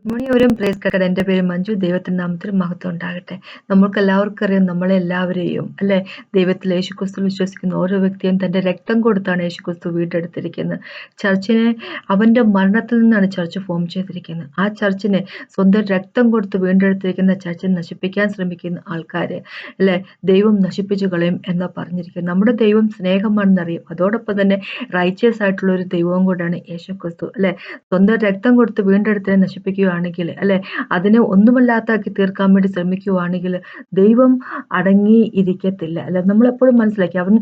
മണിയോരം praise കക്കട. എൻ്റെ പേര് മഞ്ജു. ദൈവത്തിൻ്റെ നാമത്തിൽ മഹത്വം ഉണ്ടാകട്ടെ. നമ്മൾക്കെല്ലാവർക്കും അറിയാം, നമ്മളെല്ലാവരെയും അല്ലെ ദൈവത്തിൽ യേശുക്രിസ്തു വിശ്വസിക്കുന്ന ഓരോ വ്യക്തിയും തൻ്റെ രക്തം കൊടുത്താണ് യേശുക്രിസ്തു വീണ്ടെടുത്തിരിക്കുന്നത്. ചർച്ചിനെ അവൻ്റെ മരണത്തിൽ നിന്നാണ് ചർച്ച് ഫോം ചെയ്തിരിക്കുന്നത്. ആ ചർച്ചിനെ സ്വന്തം രക്തം കൊടുത്ത് വീണ്ടെടുത്തിരിക്കുന്ന ചർച്ചിനെ നശിപ്പിക്കാൻ ശ്രമിക്കുന്ന ആൾക്കാരെ അല്ലെ ദൈവം നശിപ്പിച്ചു കളയും എന്നാ പറഞ്ഞിരിക്കുന്നത്. നമ്മുടെ ദൈവം സ്നേഹമാണെന്നറിയും. അതോടൊപ്പം തന്നെ റൈച്ചിയസ് ആയിട്ടുള്ള ഒരു ദൈവവും കൂടാണ് യേശുക്രിസ്തു അല്ലെ. സ്വന്തം രക്തം കൊടുത്ത് വീണ്ടെടുത്തതിനെ നശിപ്പിക്കുകയാണെങ്കിൽ അല്ലെ, അതിനെ ഒന്നുമല്ലാത്താക്കി തീർക്കാൻ വേണ്ടി ശ്രമിക്കുകയാണെങ്കിൽ ദൈവം അടങ്ങി ഇരിക്കത്തില്ല അല്ലെ. നമ്മളെപ്പോഴും മനസ്സിലാക്കി അവൻ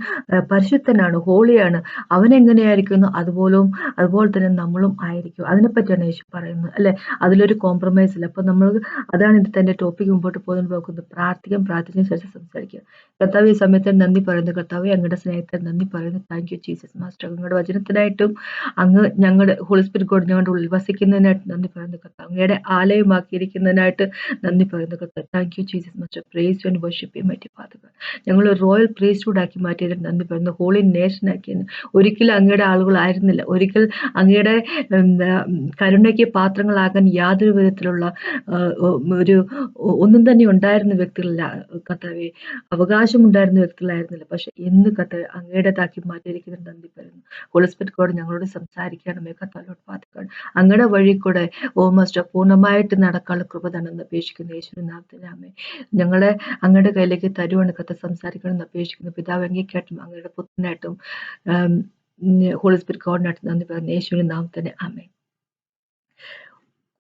പരിശുദ്ധനാണ്, ഹോളിയാണ്. അവൻ എങ്ങനെയായിരിക്കുന്നു അതുപോലെ തന്നെ നമ്മളും ആയിരിക്കും. അതിനെപ്പറ്റിയാണ് യേശു പറയുന്നത് അല്ലെ. അതിലൊരു കോംപ്രമൈസ് ഇല്ല. അപ്പൊ നമ്മൾ അതാണ് ഇത് തന്നെ ടോപ്പിക് മുമ്പോട്ട് പോകുന്നത്. പ്രാർത്ഥിക്കാൻ ശേഷം സംസാരിക്കുക. കർത്താവ് ഈ സമയത്ത് നന്ദി പറയുന്നു. കർത്താവ് അങ്ങയുടെ സ്നേഹത്തിന് നന്ദി പറയുന്നു. Thank you Jesus master. അങ്ങയുടെ വചനത്തിനായിട്ടും അങ്ങ് ഞങ്ങളുടെ ഹോളി സ്പിരിറ്റ് ഗോഡ് ഞങ്ങളുടെ ഉള്ളിൽ വസിക്കുന്നതിനായിട്ട് നന്ദി പറയുന്നു കർത്താവ്. അങ്ങയുടെ ആലയമാക്കിയിരിക്കുന്നതിനായിട്ട് നന്ദി പറയുന്നു കർത്താവ്. Thank you Jesus master. Praise and worship you mighty father. ഞങ്ങൾ റോയൽ പ്രീസ്റ്റ്ഹുഡ് ആക്കി മാറ്റിയതിന് നന്ദി പറയുന്നു. ഹോളി നേഷൻ ആക്കിയെന്ന്. ഒരിക്കലും അങ്ങയുടെ ആളുകളായിരുന്നില്ല. ഒരിക്കൽ അങ്ങയുടെ കരുണയ്ക്ക് പാത്രങ്ങളാകാൻ യാതൊരു വിധത്തിലുള്ള ഒരു ഒന്നും തന്നെ ഉണ്ടായിരുന്ന വ്യക്തികളല്ല കർത്താവെ. അവകാശമുണ്ടായിരുന്ന വ്യക്തികളായിരുന്നില്ല. പക്ഷെ ഇന്ന് കർത്താവ് അങ്ങയുടേതാക്കി മാറ്റിയിരിക്കുന്നതിന് നന്ദി പറയുന്നു. ഹോളി സ്പിരിറ്റ് ഗോഡ് ഞങ്ങളോട് സംസാരിക്കണമേ കർത്താവിനോട് പ്രാർത്ഥിക്കണം. അങ്ങയുടെ വഴി കൂടെ മാസ്റ്റർ പൂർണ്ണമായിട്ട് നടക്കാനുള്ള കൃപ തന്നെന്ന് അപേക്ഷിക്കുന്നു. യേശുവിന്റെ നാമത്തിൽ ആമേൻ. ഞങ്ങളെ അങ്ങയുടെ കയ്യിലേക്ക് തരുവാണ് കർത്താവ്. സംസാരിക്കണം എന്ന് അപേക്ഷിക്കുന്നു. പിതാവ് അങ്ങേക്കായിട്ടും അങ്ങയുടെ പുത്രനായിട്ടും ഹോളി സ്പിരിറ്റ് ഗോഡിനായിട്ടും നന്ദി പറയുന്നു. യേശുവിന്റെ നാമത്തിൽ ആമേൻ.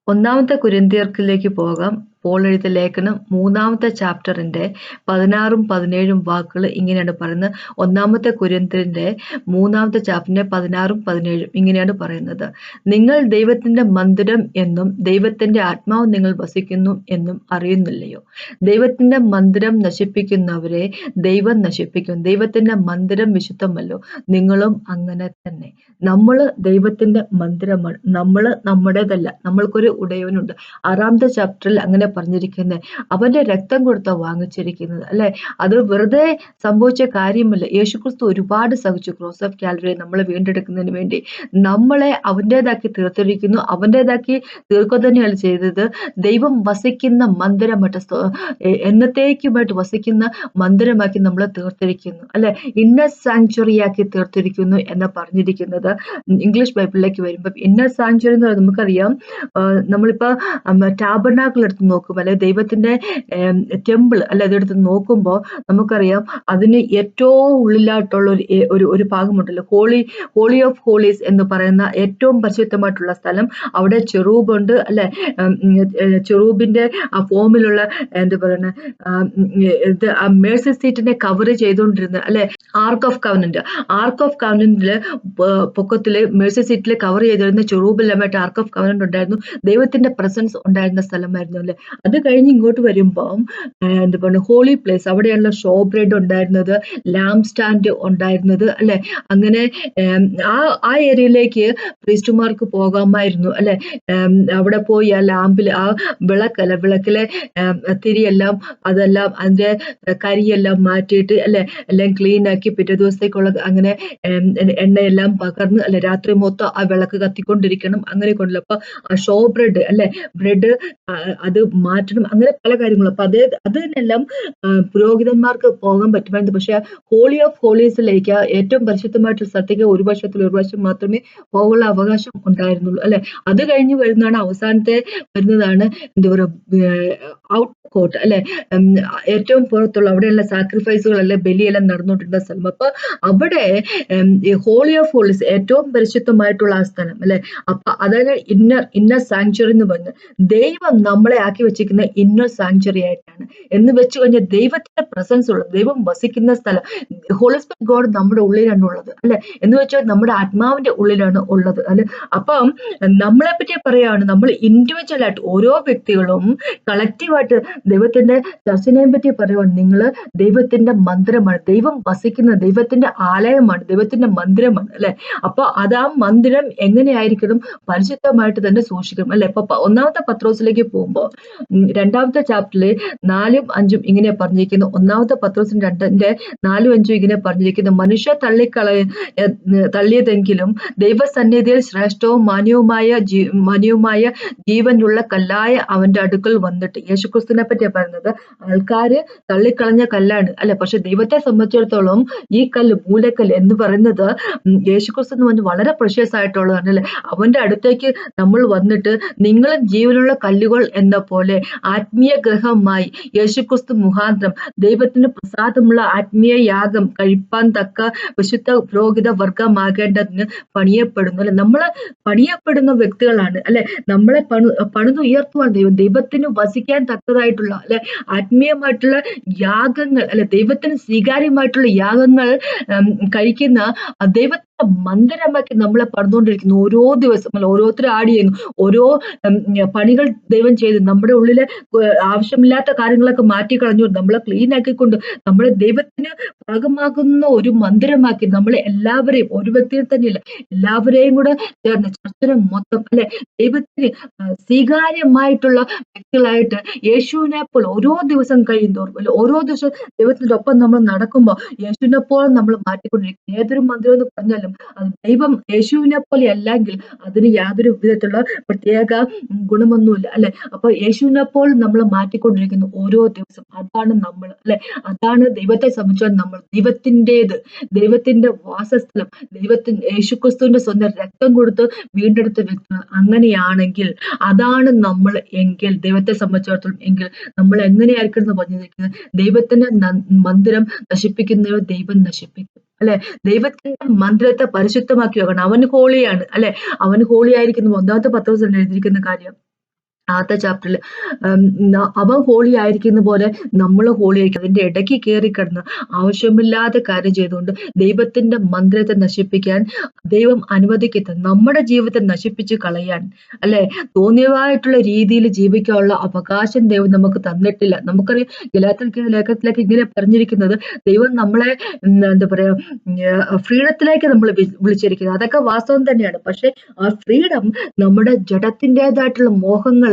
1 കൊരിന്ത്യർക്കിലേക്ക് പോകാം. പോൾ എഴുതിയ ലേഖനം 3 ചാപ്റ്ററിന്റെ 16-17 വാക്കുകൾ ഇങ്ങനെയാണ് പറയുന്നത്. 1 കൊരിന്ത്യരുടെ 3 ചാപ്റ്ററിന്റെ 16-17 ഇങ്ങനെയാണ് പറയുന്നത്. നിങ്ങൾ ദൈവത്തിന്റെ മന്ദിരം എന്നും ദൈവത്തിന്റെ ആത്മാവ് നിങ്ങൾ വസിക്കുന്നു എന്നും അറിയുന്നില്ലയോ? ദൈവത്തിന്റെ മന്ദിരം നശിപ്പിക്കുന്നവരെ ദൈവം നശിപ്പിക്കും. ദൈവത്തിന്റെ മന്ദിരം വിശുദ്ധമല്ലോ, നിങ്ങളും അങ്ങനെ തന്നെ. നമ്മള് ദൈവത്തിന്റെ മന്ദിരമാണ്. നമ്മള് നമ്മുടേതല്ല. നമ്മൾക്കൊരു ഉടയവനുണ്ട്. 6 ചാപ്റ്ററിൽ അങ്ങനെ പറഞ്ഞിരിക്കുന്നത്. അവന്റെ രക്തം കൊടുത്ത വാങ്ങിച്ചിരിക്കുന്നത് അല്ലെ. അത് വെറുതെ സംഭവിച്ച കാര്യമല്ല. യേശുക്രിസ്തു ഒരുപാട് സഹിച്ചു ക്രോസ് ഓഫ് കാൽവറി നമ്മളെ വീണ്ടെടുക്കുന്നതിന് വേണ്ടി. നമ്മളെ അവൻ്റെതാക്കി തീർത്തിരിക്കുന്നു. അവൻ്റെതാക്കി തീർക്കുക തന്നെയാണ് ചെയ്തത്. ദൈവം വസിക്കുന്ന മന്ദിരമായിട്ട് എന്നത്തേക്കുമായിട്ട് വസിക്കുന്ന മന്ദിരമാക്കി നമ്മളെ തീർത്തിരിക്കുന്നു അല്ലെ. ഇന്നർ സാങ്ച്വറി ആക്കി തീർത്തിരിക്കുന്നു എന്ന് പറഞ്ഞിരിക്കുന്നത്. ഇംഗ്ലീഷ് ബൈബിളിലേക്ക് വരുമ്പോൾ ഇന്നർ സാങ്ച്വറി എന്ന് പറയുന്നത് നമുക്കറിയാം. നമ്മളിപ്പോ ടാബർനാക്കിൾ എടുത്ത് നോക്കും അല്ലെ, ദൈവത്തിന്റെ ടെമ്പിൾ അല്ലെ, അതെടുത്ത് നോക്കുമ്പോൾ നമുക്കറിയാം അതിന് ഏറ്റവും ഉള്ളിലായിട്ടുള്ള ഒരു ഭാഗമുണ്ടല്ലോ, ഹോളി ഓഫ് ഹോളീസ് എന്ന് പറയുന്ന ഏറ്റവും പരിശുദ്ധമായിട്ടുള്ള സ്ഥലം. അവിടെ ചെറൂബുണ്ട് അല്ലെ. ചെറൂബിന്റെ ആ ഫോമിലുള്ള എന്താ പറയുന്ന ഇത് മേഴ്സി സീറ്റിനെ കവർ ചെയ്തുകൊണ്ടിരുന്ന അല്ലെ, ആർക്ക് ഓഫ് കവനന്റില് പൊക്കത്തില് മേഴ്സി സീറ്റില് കവർ ചെയ്തിരുന്ന ചെറൂബിലുമായിട്ട് ആർക്ക് ഓഫ് കവനന്റ് ഉണ്ടായിരുന്നു. ദൈവത്തിന്റെ പ്രസൻസ് ഉണ്ടായിരുന്ന സ്ഥലമായിരുന്നു അല്ലെ. അത് കഴിഞ്ഞ് ഇങ്ങോട്ട് വരുമ്പം എന്താ പറയുക, ഹോളി പ്ലേസ്, അവിടെയുള്ള ഷോ ബ്രെഡ് ഉണ്ടായിരുന്നത്, ലാംപ് സ്റ്റാൻഡ് ഉണ്ടായിരുന്നത് അല്ലെ. അങ്ങനെ ആ ഏരിയയിലേക്ക് പ്രീസ്റ്റുമാർക്ക് പോകാമായിരുന്നു അല്ലെ. അവിടെ പോയി ആ ലാമ്പിൽ ആ വിളക്കിലെ തിരിയെല്ലാം അതെല്ലാം അതിന്റെ കരിയെല്ലാം മാറ്റിയിട്ട് അല്ലെ, എല്ലാം ക്ലീൻ ആക്കി പിറ്റേ ദിവസത്തേക്കുള്ള അങ്ങനെ എണ്ണയെല്ലാം പകർന്ന് അല്ലെ, രാത്രി മൊത്തം ആ വിളക്ക് കത്തിക്കൊണ്ടിരിക്കണം. അങ്ങനെ കൊണ്ടല്ലോ. അപ്പൊ ആ ഷോ ബ്രെഡ് അല്ലെ, ബ്രെഡ് അത് മാറ്റണം. അങ്ങനെ പല കാര്യങ്ങളും. അപ്പൊ അതിനെല്ലാം പുരോഹിതന്മാർക്ക് പോകാൻ പറ്റുമായിരുന്നു. പക്ഷെ ഹോളി ഓഫ് ഹോളീസിലേക്ക് ഏറ്റവും പരിശുദ്ധമായിട്ടുള്ള സ്ഥലത്തേക്ക് ഒരു വർഷം മാത്രമേ പോകാനുള്ള അവകാശം ഉണ്ടായിരുന്നുള്ളൂ അല്ലെ. അത് കഴിഞ്ഞ് വരുന്നതാണ് വരുന്നതാണ് എന്താ പറയുക, ഔട്ട് കോട്ട് അല്ലെ, ഏറ്റവും പുറത്തുള്ള അവിടെയുള്ള സാക്രിഫൈസുകൾ അല്ലെ, ബലിയെല്ലാം നടന്നുകൊണ്ടിരുന്ന സ്ഥലം. അപ്പൊ അവിടെ ഹോളി ഓഫ് ഹോളീസ് ഏറ്റവും പരിശുദ്ധമായിട്ടുള്ള ആ സ്ഥലം അല്ലെ. അപ്പൊ അതായത് ഇന്നർ സാങ്ച്വറി എന്ന് പറഞ്ഞത് ദൈവം നമ്മളെ ആക്കി വെച്ചിരിക്കുന്ന ഇന്നർ സാങ്ച്വറി ആയിട്ടാണ്. എന്ന് വെച്ച് കഴിഞ്ഞാൽ ദൈവത്തിന്റെ പ്രസൻസ് ഉള്ളത്, ദൈവം വസിക്കുന്ന സ്ഥലം, ഹോളി സ്പിരിറ്റ് ഗോഡ് നമ്മുടെ ഉള്ളിലാണ് ഉള്ളത് അല്ലെ. എന്ന് വെച്ചാൽ നമ്മുടെ ആത്മാവിന്റെ ഉള്ളിലാണ് ഉള്ളത് അല്ലെ. അപ്പം നമ്മളെ പറ്റി പറയാണ്, നമ്മൾ ഇൻഡിവിജ്വൽ ആയിട്ട് ഓരോ വ്യക്തികളും കളക്റ്റീവായിട്ട് ദൈവത്തിന്റെ ചർച്ചിനെയും പറ്റി പറയുവാണ്, നിങ്ങള് ദൈവത്തിന്റെ മന്ദിരമാണ്, ദൈവം വസിക്കുന്ന ദൈവത്തിന്റെ ആലയമാണ്, ദൈവത്തിന്റെ മന്ദിരമാണ് അല്ലെ. അപ്പൊ അത് ആ മന്ദിരം എങ്ങനെയായിരിക്കണം, പരിശുദ്ധമായിട്ട് തന്നെ സൂക്ഷിക്കണം അല്ലെ. ഇപ്പൊ ഒന്നാമത്തെ പത്രോസിലേക്ക് പോകുമ്പോൾ രണ്ടാമത്തെ ചാപ്റ്ററിലെ 4ഉം 5ഉം ഇങ്ങനെ പറഞ്ഞിരിക്കുന്നു. ഒന്നാമത്തെ പത്രോസിന്റെ 2ന്റെ 4ഉം 5ഉം ഇങ്ങനെ പറഞ്ഞിരിക്കുന്നു, മനുഷ്യ തള്ളിയതെങ്കിലും ദൈവസന്നിധിയിൽ ശ്രേഷ്ഠവും മാന്യവുമായ ജീവനുള്ള കല്ലായ അവന്റെ അടുക്കൽ വന്നിട്ട്. യേശുക്രിസ്തുവിനെ പറ്റിയാ പറയുന്നത്. ആൾക്കാര് തള്ളിക്കളഞ്ഞ കല്ലാണ് അല്ലെ, പക്ഷെ ദൈവത്തെ സംബന്ധിച്ചിടത്തോളം ഈ കല്ല്, മൂലക്കല്ല് എന്ന് പറയുന്നത് യേശുക്രിസ്തു എന്ന് പറഞ്ഞ് വളരെ പ്രഷ്യസ് ആയിട്ടുള്ളതാണ് അല്ലെ. അവന്റെ അടുത്തേക്ക് നമ്മൾ വന്നിട്ട് നിങ്ങളും ജീവനുള്ള കല്ലുകൾ എന്ന പോലെ ആത്മീയ ഗ്രഹമായി യേശുക്രിസ്തു മുഖാന്തരം ദൈവത്തിന് പ്രസാദമുള്ള ആത്മീയ യാഗം കഴിപ്പാൻ തക്ക വിശുദ്ധ പുരോഹിത വർഗമാകേണ്ടതിന് പണിയപ്പെടുന്നു അല്ലെ. നമ്മള് പണിയപ്പെടുന്ന വ്യക്തികളാണ് അല്ലെ. നമ്മളെ പണിതുയർത്തുവാൻ ദൈവത്തിന് വസിക്കാൻ തക്കതായിട്ടുള്ള അല്ലെ ആത്മീയമായിട്ടുള്ള യാഗങ്ങൾ അല്ലെ, ദൈവത്തിന് സ്വീകാര്യമായിട്ടുള്ള യാഗങ്ങൾ കഴിക്കുന്ന ദൈവത്തിന്റെ മന്ദിരമാക്കി നമ്മളെ പണിതുകൊണ്ടിരിക്കുന്നു ഓരോ ദിവസം അല്ല. ഓരോരുത്തരും ആഡ് ചെയ്യുന്നു, ഓരോ പണികൾ ദൈവം ചെയ്ത് നമ്മുടെ ഉള്ളിലെ ആവശ്യമില്ലാത്ത കാര്യങ്ങളൊക്കെ മാറ്റിക്കളഞ്ഞു നമ്മളെ ക്ലീൻ ആക്കിക്കൊണ്ട് നമ്മളെ ദൈവത്തിന് പാകമാകുന്ന ഒരു മന്ദിരമാക്കി നമ്മളെ എല്ലാവരെയും, ഒരു വ്യക്തിയെ തന്നെയില്ല, എല്ലാവരെയും കൂടെ ചേർന്ന് ചർച്ചിനെ മൊത്തം അല്ലെ ദൈവത്തിന് സ്വീകാര്യമായിട്ടുള്ള വ്യക്തികളായിട്ട് യേശുവിനെ പോലെ ഓരോ ദിവസം കഴിയുന്തോറും അല്ലെ, ഓരോ ദിവസവും ദൈവത്തിന്റെ ഒപ്പം നമ്മൾ നടക്കുമ്പോൾ യേശുവിനെ പോലെ നമ്മൾ മാറ്റിക്കൊണ്ടിരിക്കും. ഏതൊരു മന്ദിരം എന്ന് പറഞ്ഞാലും അത് ദൈവം യേശുവിനെ പോലെ അല്ലെങ്കിൽ അതിന് യാതൊരു വിധത്തിലുള്ള പ്രത്യേക ഗുണമൊന്നുമില്ല അല്ലെ. അപ്പൊ യേശുവിനെ പോലെ നമ്മൾ മാറ്റിക്കൊണ്ടിരിക്കുന്നു ഓരോ ദിവസം. അതാണ് നമ്മൾ അല്ലെ, അതാണ് ദൈവത്തെ സംബന്ധിച്ചാൽ നമ്മൾ ദൈവത്തിന്റെ വാസസ്ഥലം, യേശുക്രിസ്തുവിന്റെ സ്വന്തം രക്തം കൊടുത്ത് വീണ്ടെടുത്ത വ്യക്തികൾ. അങ്ങനെയാണെങ്കിൽ അതാണ് നമ്മൾ എങ്കിൽ ദൈവത്തെ സംബന്ധിച്ചിടത്തോളം എങ്കിൽ നമ്മൾ എങ്ങനെയായിരിക്കും എന്ന് പറഞ്ഞിരിക്കുന്നത്, ദൈവത്തിന്റെ മന്ദിരം നശിപ്പിക്കുന്നവർ ദൈവം നശിപ്പിക്കും അല്ലെ. ദൈവത്തിന്റെ മന്ദിരത്തെ പരിശുദ്ധമാക്കി വെക്കണം. അവന് ഹോളിയാണ് അല്ലെ, അവന് ഹോളി ആയിരിക്കുന്നു. ഒന്നാമത്തെ പത്രോസിൽ എഴുതിയിരിക്കുന്ന കാര്യം ആദ്യത്തെ ചാപ്റ്ററിൽ അവൻ ഹോളി ആയിരിക്കുന്ന പോലെ നമ്മൾ ഹോളി ആയിരിക്കും. അതിന്റെ ഇടയ്ക്ക് കയറി കിടന്ന് ആവശ്യമില്ലാത്ത കാര്യം ചെയ്തുകൊണ്ട് ദൈവത്തിന്റെ മന്ദിരത്തെ നശിപ്പിക്കാൻ ദൈവം അനുവദിക്കരുത്. നമ്മുടെ ജീവിതത്തെ നശിപ്പിച്ച് കളയാൻ അല്ലെ തോന്നിയതായിട്ടുള്ള രീതിയിൽ ജീവിക്കാനുള്ള അവകാശം ദൈവം നമുക്ക് തന്നിട്ടില്ല. നമുക്കറിയാം ലേഖനത്തിലേക്ക് ഇങ്ങനെ പറഞ്ഞിരിക്കുന്നത്, ദൈവം നമ്മളെ എന്താ പറയാ ഫ്രീഡത്തിലേക്ക് നമ്മൾ വിളിച്ചിരിക്കുന്നത്. അതൊക്കെ വാസ്തവം തന്നെയാണ്. പക്ഷെ ആ ഫ്രീഡം നമ്മുടെ ജഡത്തിൻ്റെതായിട്ടുള്ള മോഹങ്ങളെ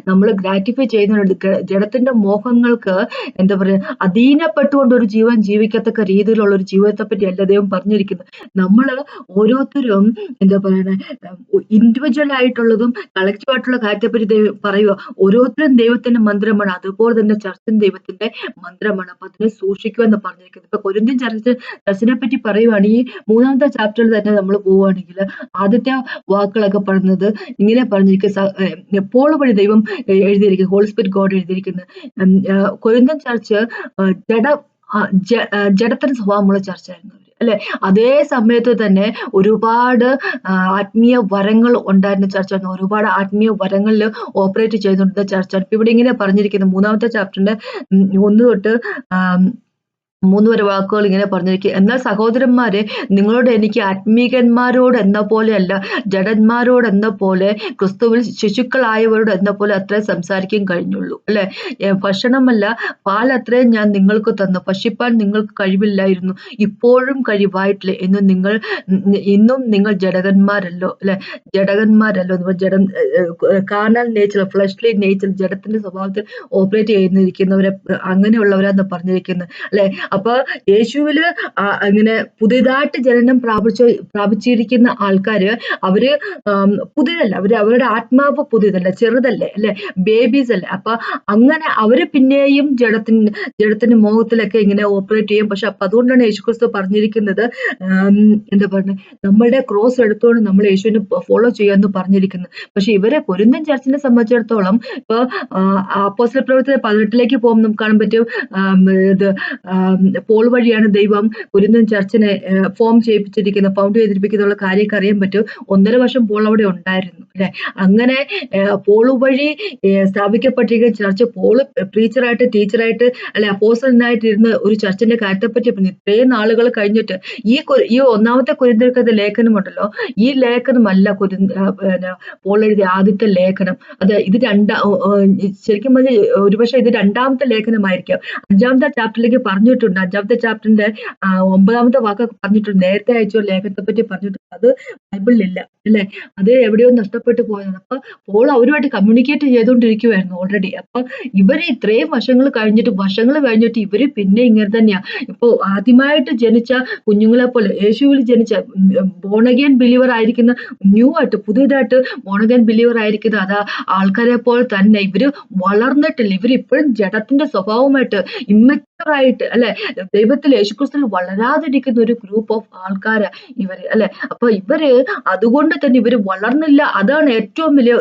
നമ്മൾ ഗ്രാറ്റിഫൈ ചെയ്യുന്നുണ്ട്. ജഡത്തിന്റെ മോഹങ്ങൾക്ക് എന്താ പറയാ അധീനപ്പെട്ടുകൊണ്ട് ഒരു ജീവൻ ജീവിക്കത്തക്ക രീതിയിലുള്ള ഒരു ജീവിതത്തെ പറ്റി അല്ല ദൈവം പറഞ്ഞിരിക്കുന്നത്. നമ്മള് ഓരോരുത്തരും എന്താ പറയണേ ഇൻഡിവിജ്വൽ ആയിട്ടുള്ളതും കളക്റ്റീവ് ആയിട്ടുള്ള കാര്യത്തെപ്പറ്റി പറയുക. ഓരോരുത്തരും ദൈവത്തിന്റെ മന്ദിരമാണ്, അതുപോലെ തന്നെ ചർച്ചും ദൈവത്തിന്റെ മന്ദിരമാണ്. അപ്പൊ അതിനെ സൂക്ഷിക്കുക എന്ന് പറഞ്ഞിരിക്കുന്നത്. ഇപ്പൊ കൊരിന്ത്യൻ ചർച്ചിനെ പറ്റി പറയുവാണ്, ഈ 3ാമത്തെ ചാപ്റ്ററിൽ തന്നെ നമ്മൾ പോവുകയാണെങ്കിൽ ആദ്യത്തെ വാക്കുകളൊക്കെ പറയുന്നത് ഇങ്ങനെ പറഞ്ഞിരിക്കുന്നത്, എപ്പോൾ വഴി ദൈവം എഴുതിയിരിക്കുന്നത്, ഹോളി സ്പിരിറ്റ് ഗോഡ് എഴുതിയിരിക്കുന്നത്, കൊരിന്ത്യൻ ചർച്ച് ജഡത്തിന് സ്വഭാവമുള്ള ചർച്ചായിരുന്നു അല്ലെ. അതേ സമയത്ത് തന്നെ ഒരുപാട് ആത്മീയ വരങ്ങൾ ഉണ്ടായിരുന്ന ചർച്ചായിരുന്നു. ഒരുപാട് ആത്മീയ വരങ്ങളിൽ ഓപ്പറേറ്റ് ചെയ്തുകൊണ്ടിരുന്ന ചർച്ചാണ്. ഇപ്പൊ ഇവിടെ ഇങ്ങനെ പറഞ്ഞിരിക്കുന്നത് 3ാമത്തെ ചാപ്റ്ററിന്റെ 1 തൊട്ട് 3 വരെ വാക്കുകൾ ഇങ്ങനെ പറഞ്ഞിരിക്കുക, എന്നാൽ സഹോദരന്മാരെ നിങ്ങളോട് എനിക്ക് ആത്മീകന്മാരോട് എന്ന പോലെയല്ല ജഡന്മാരോട് എന്ന പോലെ ക്രിസ്തുവിൽ ശിശുക്കളായവരോട് എന്ന പോലെ അത്രേ സംസാരിക്കാൻ കഴിഞ്ഞുള്ളൂ അല്ലെ. ഭക്ഷണമല്ല പാൽ അത്രയും ഞാൻ നിങ്ങൾക്ക് തന്നു, ഭക്ഷിപ്പാൻ നിങ്ങൾക്ക് കഴിവില്ലായിരുന്നു, ഇപ്പോഴും കഴിവായിട്ടില്ല ഇന്നും നിങ്ങൾ ജഡകന്മാരല്ലോ അല്ലെ. ജഡം കാർണൽ നേച്ചർ, ഫ്ലഷ്ലി നേച്ചർ, ജഡത്തിന്റെ സ്വഭാവത്തിൽ ഓപ്പറേറ്റ് ചെയ്യുന്നിരിക്കുന്നവരെ അങ്ങനെയുള്ളവരാന്ന് പറഞ്ഞിരിക്കുന്നത് അല്ലെ. അപ്പൊ യേശുവില് ഇങ്ങനെ പുതിയതായിട്ട് ജനനം പ്രാപിച്ചിരിക്കുന്ന ആൾക്കാര് അവര് പുതിയതല്ല, അവരുടെ ആത്മാവ് പുതിയതല്ല, ചെറുതല്ലേ അല്ലെ, ബേബീസ് അല്ലേ. അപ്പൊ അങ്ങനെ അവര് പിന്നെയും ജഡത്തിന്റെ മോഹത്തിലൊക്കെ ഇങ്ങനെ ഓപ്പറേറ്റ് ചെയ്യും. പക്ഷെ അപ്പൊ അതുകൊണ്ടാണ് യേശുക്രിസ്തു പറഞ്ഞിരിക്കുന്നത്, എന്താ പറയുക, നമ്മളുടെ ക്രോസ് എടുത്തുകൊണ്ട് നമ്മൾ യേശുവിനെ ഫോളോ ചെയ്യാന്ന് പറഞ്ഞിരിക്കുന്നത്. പക്ഷെ ഇവരെ കൊരിന്ത്യൻ ചർച്ചിനെ സംബന്ധിച്ചിടത്തോളം ഇപ്പൊ അപ്പോസ്തല പ്രവൃത്തി 18ലേക്ക് പോകുമ്പോൾ നമുക്ക് കാണാൻ പറ്റും, ഇത് പോൾ വഴിയാണ് ദൈവം കൊരിന്ത്യൻ ചർച്ചിനെ ഫോം ചെയ്യിപ്പിച്ചിരിക്കുന്നത്, ഫൗണ്ട് ചെയ്തിരിപ്പിക്കുന്ന കാര്യമൊക്കെ അറിയാൻ പറ്റും. 1.5 വർഷം പോൾ അവിടെ ഉണ്ടായിരുന്നു അല്ലെ. അങ്ങനെ പോള് വഴി സ്ഥാപിക്കപ്പെട്ടിരിക്കുന്ന ചർച്ച്, പോള് പ്രീച്ചറായിട്ട്, ടീച്ചറായിട്ട് അല്ലെ, അപ്പോസ്റ്റലനായിട്ട് ഇരുന്ന ഒരു ചർച്ചിന്റെ കാര്യത്തെപ്പറ്റി ഇത്രയും നാളുകൾ കഴിഞ്ഞിട്ട് ഈ ഒന്നാമത്തെ കൊരിന്ത്യർക്കത്തെ ലേഖനമുണ്ടല്ലോ, ഈ ലേഖനമല്ല പോൾ എഴുതിയ ആദ്യത്തെ ലേഖനം. ഇത് ശരിക്കും പറഞ്ഞാൽ ഒരുപക്ഷെ ഇത് 2ാമത്തെ ലേഖനമായിരിക്കാം. 5ാമത്തെ ചാപ്റ്ററിലേക്ക് പറഞ്ഞിട്ടുണ്ട്. 5ാമത്തെ ചാപ്റ്ററിന്റെ 9ാമത്തെ വാക്കൊക്കെ പറഞ്ഞിട്ടുണ്ട്. നേരത്തെ അയച്ച ഒരു ലേഖനത്തെ പറ്റി പറഞ്ഞിട്ടുണ്ട്. അത് ബൈബിളിലില്ല അല്ലെ, അത് എവിടെയോ നഷ്ടപ്പെട്ടു പോയതാണ്. അപ്പൊ പോൾ അവരുമായിട്ട് കമ്മ്യൂണിക്കേറ്റ് ചെയ്തുകൊണ്ടിരിക്കുവായിരുന്നു ഓൾറെഡി. അപ്പൊ ഇവര് ഇത്രയും വർഷങ്ങൾ കഴിഞ്ഞിട്ട് ഇവര് പിന്നെ ഇങ്ങനെ തന്നെയാ. ഇപ്പൊ ആദ്യമായിട്ട് ജനിച്ച കുഞ്ഞുങ്ങളെ പോലെ, യേശുവിൽ ജനിച്ച ബോൺ അഗൈൻ ബിലീവർ ആയിരിക്കുന്ന, ന്യൂ ആയിട്ട് പുതിയതായിട്ട് ബോൺ അഗൈൻ ബിലീവർ ആയിരിക്കുന്ന ആൾക്കാരെ പോലെ തന്നെ ഇവര് വളർന്നിട്ടില്ല. ഇവരിപ്പോഴും ജഡത്തിന്റെ സ്വഭാവമായിട്ട് ഇമ്മച്ചുറായിട്ട് അല്ലെ, ദൈവത്തിൽ യേശുക്രിസ്തുവിൽ വളരാതിരിക്കുന്ന ഒരു ഗ്രൂപ്പ് ഓഫ് ആൾക്കാരാ ഇവര് അല്ലെ. അപ്പൊ ഇവര് അതുകൊണ്ട് തന്നെ ഇവര് വളർന്നില്ല. അതാണ് ഏറ്റവും വലിയ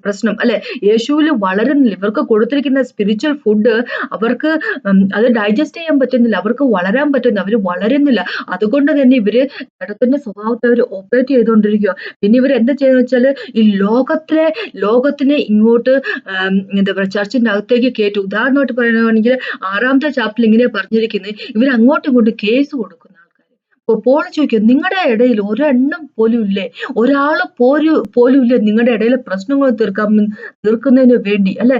പ്രശ്നം അല്ലെ. യേശുവിൽ വളരുന്നില്ല. ഇവർക്ക് കൊടുത്തിരിക്കുന്ന സ്പിരിച്വൽ ഫുഡ് അവർക്ക് അത് ഡൈജസ്റ്റ് ചെയ്യാൻ പറ്റുന്നില്ല, അവർക്ക് വളരാൻ പറ്റുന്നില്ല, അവര് വളരുന്നില്ല. അതുകൊണ്ട് തന്നെ ഇവര് ജഡത്തിന്റെ സ്വഭാവത്തെ അവർ ഓപ്പറേറ്റ് ചെയ്തുകൊണ്ടിരിക്കുക. പിന്നെ ഇവർ എന്താ ചെയ്യുന്ന വെച്ചാല് ഈ ലോകത്തിനെ ഇങ്ങോട്ട് എന്താ പറയുക, ചർച്ചിന്റെ അകത്തേക്ക് കയറ്റും. ഉദാഹരണമായിട്ട് പറയുകയാണെങ്കിൽ 6ാമത്തെ ചാപ്റ്ററിൽ ഇങ്ങനെ പറഞ്ഞിരിക്കുന്നത്, ഇവർ അങ്ങോട്ടും ഇങ്ങോട്ടും കേസ് കൊടുക്കുന്ന ആൾക്കാർ. പോൾ ചോദിക്കും, നിങ്ങളുടെ ഇടയിൽ ഒരെണ്ണം പോലും ഇല്ലേ, ഒരാള് പോലും ഇല്ലേ നിങ്ങളുടെ ഇടയിലെ പ്രശ്നങ്ങൾ തീർക്കുന്നതിന് വേണ്ടി അല്ലെ.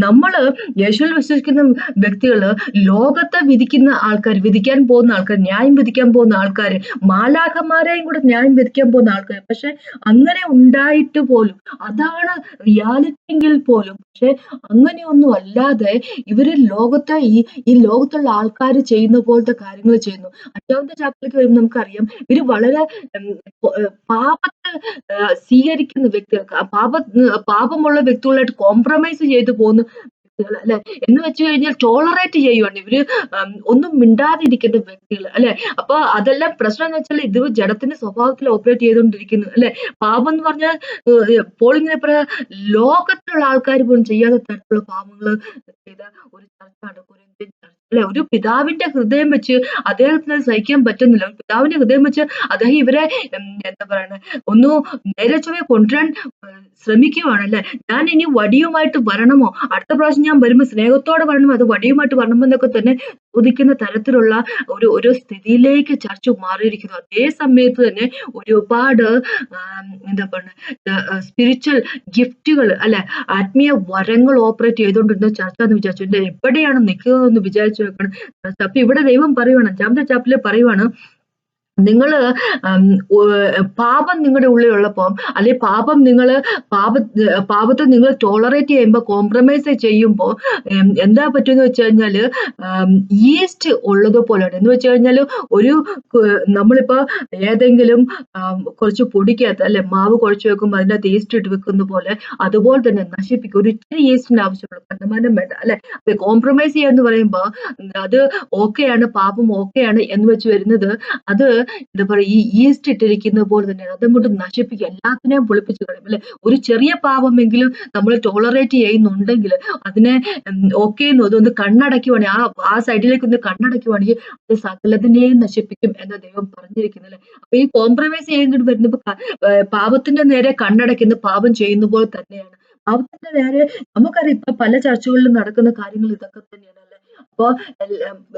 നമ്മള് യേശുവിൽ വിശ്വസിക്കുന്ന വ്യക്തികള് ലോകത്തെ വിധിക്കുന്ന ആൾക്കാർ, വിധിക്കാൻ പോകുന്ന ആൾക്കാർ, ന്യായം വിധിക്കാൻ പോകുന്ന ആൾക്കാർ, മാലാഖമാരെയും കൂടെ ന്യായം വിധിക്കാൻ പോകുന്ന ആൾക്കാർ. പക്ഷെ അങ്ങനെ ഉണ്ടായിട്ട് പോലും, അതാണ് റിയാലിറ്റിയെങ്കിൽ പോലും, പക്ഷെ അങ്ങനെയൊന്നും അല്ലാതെ ഇവര് ഈ ലോകത്തുള്ള ആൾക്കാർ ചെയ്യുന്ന പോലത്തെ കാര്യങ്ങൾ ചെയ്യുന്നു. 5ാമത്തെ ചാപ്റ്ററിലേക്ക് വരുമ്പോൾ നമുക്കറിയാം, ഇവര് വളരെ പാപത്തെ സ്വീകരിക്കുന്ന വ്യക്തികൾക്ക്, പാപമുള്ള വ്യക്തികളായിട്ട് കോംപ്രമൈസ് ചെയ്തു പോകുന്ന അല്ലെ, എന്ന് വെച്ച് കഴിഞ്ഞാൽ ടോളറേറ്റ് ചെയ്യുവാണ് ഇവര്, ഒന്നും മിണ്ടാതിരിക്കുന്ന വ്യക്തികൾ അല്ലെ. അപ്പൊ അതെല്ലാം പ്രശ്നം എന്ന് വെച്ചാൽ ഇത് ജഡത്തിന്റെ സ്വഭാവത്തിൽ ഓപ്പറേറ്റ് ചെയ്തുകൊണ്ടിരിക്കുന്നു അല്ലെ. പാപം എന്ന് പറഞ്ഞാൽ പോളിങ്ങനെ പറയാ, ലോകത്തുള്ള ആൾക്കാർ പോലും ചെയ്യാത്ത തരത്തിലുള്ള പാപങ്ങൾ ചെയ്ത ഒരു ചർച്ചാണ് കൊരിന്ത്യൻ ചർച്ച് അല്ലെ. ഒരു പിതാവിന്റെ ഹൃദയം വെച്ച് അദ്ദേഹത്തിന് സഹിക്കാൻ പറ്റുന്നില്ല. ഒരു പിതാവിന്റെ ഹൃദയം വെച്ച് അദ്ദേഹം ഇവരെ എന്താ പറയണ, ഒന്ന് നേരെ ചൊവ്വേ കൊണ്ടുവരാൻ ശ്രമിക്കുവാണ് അല്ലെ. ഞാൻ ഇനി വടിയുമായിട്ട് വരണമോ, അടുത്ത പ്രാവശ്യം ഞാൻ വരുമ്പോൾ സ്നേഹത്തോടെ വരണമോ, അത് വടിയുമായിട്ട് വരണമോ എന്നൊക്കെ തന്നെ ചോദിക്കുന്ന തരത്തിലുള്ള ഒരു സ്ഥിതിയിലേക്ക് ചർച്ച മാറിയിരിക്കുന്നു. അതേ സമയത്ത് തന്നെ ഒരുപാട് എന്താ പറയുക, സ്പിരിച്വൽ ഗിഫ്റ്റുകൾ അല്ലെ, ആത്മീയ വരങ്ങൾ ഓപ്പറേറ്റ് ചെയ്തുകൊണ്ടിരുന്ന ചർച്ച എന്ന് വിചാരിച്ചു എവിടെയാണ് നിൽക്കുന്നതെന്ന് വിചാരിച്ചു വെക്കണം. അപ്പൊ ഇവിടെ ദൈവം പറയുവാണ്, 5ാമത്തെ ചാപ്റ്ററിൽ പറയുവാണ്, നിങ്ങള് പാപം നിങ്ങളുടെ ഉള്ളിലുള്ളപ്പോ, അല്ലെ പാപത്തെ നിങ്ങൾ ടോളറേറ്റ് ചെയ്യുമ്പോ, കോംപ്രമൈസ് ചെയ്യുമ്പോ എന്താ പറ്റുമെന്ന് വെച്ച് കഴിഞ്ഞാല് ഈസ്റ്റ് ഉള്ളതുപോലെയാണ്. എന്ന് വെച്ച് കഴിഞ്ഞാല് നമ്മളിപ്പോ ഏതെങ്കിലും കുറച്ച് പൊടിക്കകത്ത് അല്ലെ മാവ് കുഴച്ച് വെക്കുമ്പോൾ അതിനകത്ത് ഈസ്റ്റ് ഇട്ട് വെക്കുന്ന പോലെ, അതുപോലെ തന്നെ നശിപ്പിക്കും. ഒരു ഇത്തിരി ഈസ്റ്റിന് ആവശ്യമുള്ളൂ, കണ്ടമാനം വേണ്ട അല്ലെ. കോംപ്രമൈസ് ചെയ്യാന്ന് പറയുമ്പോ അത് ഓക്കെയാണ്, പാപം ഓക്കെയാണ് എന്ന് വെച്ച് വരുന്നത്, അത് എന്താ പറയുക, ഈ ഈസ്റ്റ് ഇട്ടിരിക്കുന്ന പോലെ തന്നെയാണ്. അതും കൊണ്ട് നശിപ്പിക്കുക, എല്ലാത്തിനെയും പൊളിപ്പിച്ച് കളയും അല്ലെ. ഒരു ചെറിയ പാപമെങ്കിലും നമ്മൾ ടോളറേറ്റ് ചെയ്യുന്നുണ്ടെങ്കിൽ അതിനെ ഓക്കെ അതൊന്ന് കണ്ണടയ്ക്കുവാണെങ്കിൽ, ആ സൈഡിലേക്ക് ഒന്ന് കണ്ണടയ്ക്കുവാണെങ്കിൽ അത് സകലത്തിനെയും നശിപ്പിക്കും എന്ന് ദൈവം പറഞ്ഞിരിക്കുന്നു അല്ലെ. അപ്പൊ ഈ കോംപ്രമൈസ് ചെയ്യുന്നത് വരുന്നപ്പോ പാപത്തിന്റെ നേരെ കണ്ണടയ്ക്കുന്ന പാപം ചെയ്യുന്ന പോലെ തന്നെയാണ്. പാപത്തിന്റെ നേരെ നമുക്കറിയാം, ഇപ്പൊ പല ചർച്ചകളിലും നടക്കുന്ന കാര്യങ്ങൾ ഇതൊക്കെ തന്നെയാണ് അല്ലെ. അപ്പൊ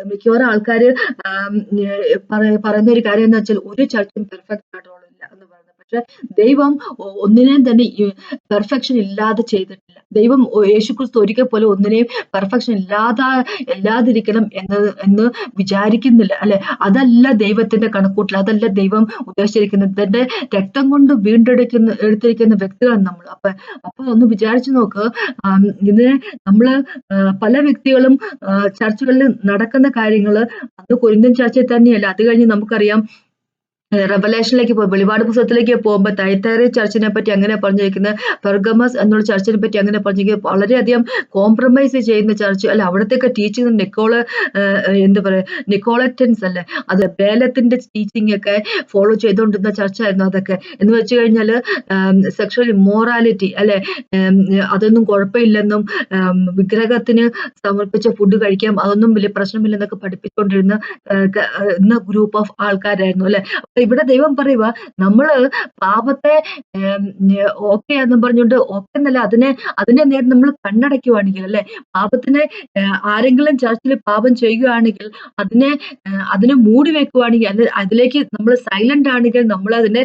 മിക്കവാറും ആൾക്കാര് പറയുന്ന ഒരു കാര്യം എന്ന് വെച്ചാൽ, ഒരു ചർച്ചും പെർഫെക്റ്റ് ആയിട്ടുള്ള എന്ന് പറയുന്നത്. പക്ഷെ ദൈവം ഒന്നിനെയും തന്നെ പെർഫെക്ഷൻ ഇല്ലാതെ ചെയ്തിട്ടില്ല. ദൈവം യേശുക്രിസ്തു ഒരിക്കൽ പോലും ഒന്നിനെയും പെർഫെക്ഷൻ ഇല്ലാതിരിക്കണം എന്ന് വിചാരിക്കുന്നില്ല അല്ലെ. അതല്ല ദൈവത്തിന്റെ കണക്കൂട്ടൽ, അതല്ല ദൈവം ഉദ്ദേശിച്ചിരിക്കുന്നത്. തന്റെ രക്തം കൊണ്ട് എടുത്തിരിക്കുന്ന വ്യക്തികളാണ് നമ്മൾ. അപ്പൊ ഒന്ന് വിചാരിച്ചു നോക്ക്, ഇതിനെ നമ്മള് പല വ്യക്തികളും ചർച്ചുകളിൽ നടക്കുന്ന കാര്യങ്ങള് അന്ന് കൊരിന്ത്യൻ ചർച്ചയിൽ തന്നെയല്ല. അത് കഴിഞ്ഞ് നമുക്കറിയാം റെവലേഷനിലേക്ക് വെളിപാട് പുസ്തകത്തിലേക്ക് പോകുമ്പോൾ തൈത്തൈറി ചർച്ചിനെ പറ്റി അങ്ങനെ പറഞ്ഞിരിക്കുന്നത്, പെർഗമസ് എന്നുള്ള ചർച്ചിനെ പറ്റി അങ്ങനെ പറഞ്ഞിരിക്കുന്നത്, വളരെയധികം കോംപ്രമൈസ് ചെയ്യുന്ന ചർച്ച് അല്ല. അവിടത്തേക്ക് ടീച്ചിങ് എന്താ പറയാ, നിക്കോളറ്റൻസ് അല്ലേ, അത് ബേലത്തിന്റെ ടീച്ചിങ് ഒക്കെ ഫോളോ ചെയ്തുകൊണ്ടിരുന്ന ചർച്ചായിരുന്നു അതൊക്കെ. എന്ന് വെച്ച് കഴിഞ്ഞാൽ സെക്ഷൽ ഇമ്മോറാലിറ്റി അല്ലെ, അതൊന്നും കുഴപ്പമില്ലെന്നും വിഗ്രഹത്തിന് സമർപ്പിച്ച ഫുഡ് കഴിക്കാം, അതൊന്നും വലിയ പ്രശ്നമില്ലെന്നൊക്കെ പഠിപ്പിച്ചുകൊണ്ടിരുന്ന ഗ്രൂപ്പ് ഓഫ് ആൾക്കാരായിരുന്നു അല്ലെ. ഇവിടെ ദൈവം പറയുക, നമ്മള് പാപത്തെ ഓക്കെ എന്ന് പറഞ്ഞുകൊണ്ട്, ഓക്കെ എന്നല്ല, അതിനെ നേരെ നമ്മൾ കണ്ണടയ്ക്കുവാണെങ്കിൽ അല്ലെ, പാപത്തിനെ ആരെങ്കിലും ചർച്ചിൽ പാപം ചെയ്യുകയാണെങ്കിൽ അതിനെ മൂടി വെക്കുവാണെങ്കിൽ, അതിലേക്ക് നമ്മൾ സൈലന്റ് ആണെങ്കിൽ, നമ്മൾ അതിനെ